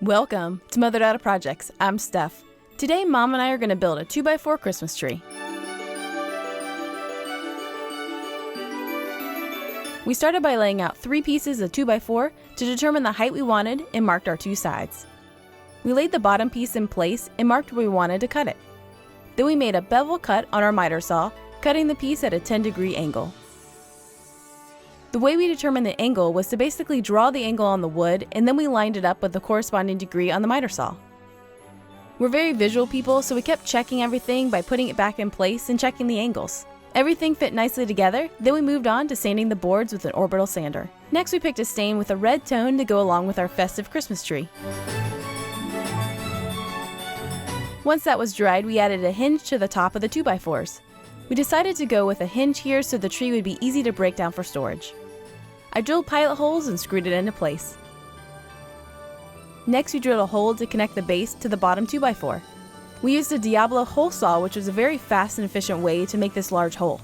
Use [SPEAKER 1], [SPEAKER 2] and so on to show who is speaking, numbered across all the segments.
[SPEAKER 1] Welcome to Mother Daughter Projects. I'm Steph. Today, Mom and I are going to build a 2x4 Christmas tree. We started by laying out 3 pieces of 2x4 to determine the height we wanted and marked our 2 sides. We laid the bottom piece in place and marked where we wanted to cut it. Then we made a bevel cut on our miter saw, cutting the piece at a 10-degree angle. The way we determined the angle was to basically draw the angle on the wood, and then we lined it up with the corresponding degree on the miter saw. We're very visual people, so we kept checking everything by putting it back in place and checking the angles. Everything fit nicely together, then we moved on to sanding the boards with an orbital sander. Next, we picked a stain with a red tone to go along with our festive Christmas tree. Once that was dried, we added a hinge to the top of the 2x4s. We decided to go with a hinge here so the tree would be easy to break down for storage. I drilled pilot holes and screwed it into place. Next, we drilled a hole to connect the base to the bottom 2x4. We used a Diablo hole saw, which was a very fast and efficient way to make this large hole.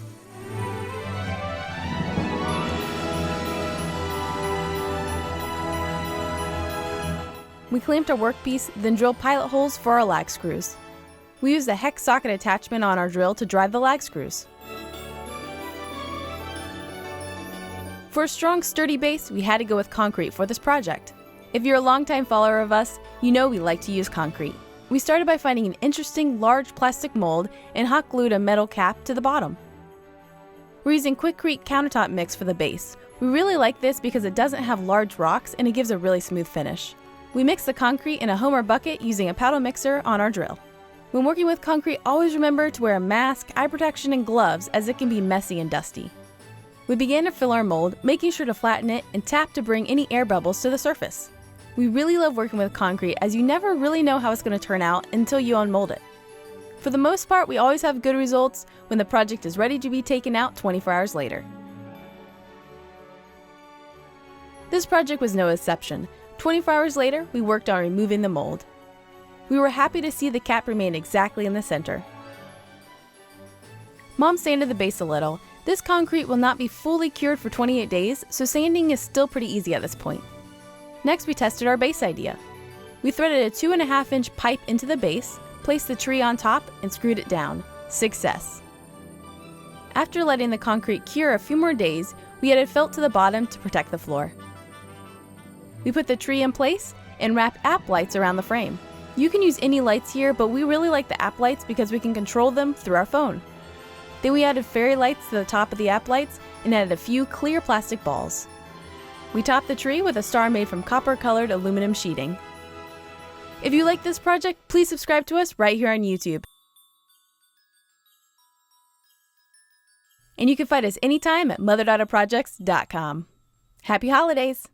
[SPEAKER 1] We clamped our workpiece, then drilled pilot holes for our lag screws. We used a hex socket attachment on our drill to drive the lag screws. For a strong, sturdy base, we had to go with concrete for this project. If you're a longtime follower of us, you know we like to use concrete. We started by finding an interesting, large plastic mold and hot glued a metal cap to the bottom. We're using Quikrete countertop mix for the base. We really like this because it doesn't have large rocks and it gives a really smooth finish. We mix the concrete in a Homer bucket using a paddle mixer on our drill. When working with concrete, always remember to wear a mask, eye protection, and gloves as it can be messy and dusty. We began to fill our mold, making sure to flatten it and tap to bring any air bubbles to the surface. We really love working with concrete as you never really know how it's going to turn out until you unmold it. For the most part, we always have good results when the project is ready to be taken out 24 hours later. This project was no exception. 24 hours later, we worked on removing the mold. We were happy to see the cap remain exactly in the center. Mom sanded the base a little. This concrete will not be fully cured for 28 days, so sanding is still pretty easy at this point. Next, we tested our base idea. We threaded a 2.5-inch pipe into the base, placed the tree on top, and screwed it down. Success! After letting the concrete cure a few more days, we added felt to the bottom to protect the floor. We put the tree in place and wrapped app lights around the frame. You can use any lights here, but we really like the app lights because we can control them through our phone. Then we added fairy lights to the top of the app lights and added a few clear plastic balls. We topped the tree with a star made from copper-colored aluminum sheeting. If you like this project, please subscribe to us right here on YouTube. And you can find us anytime at motherdaughterprojects.com. Happy holidays!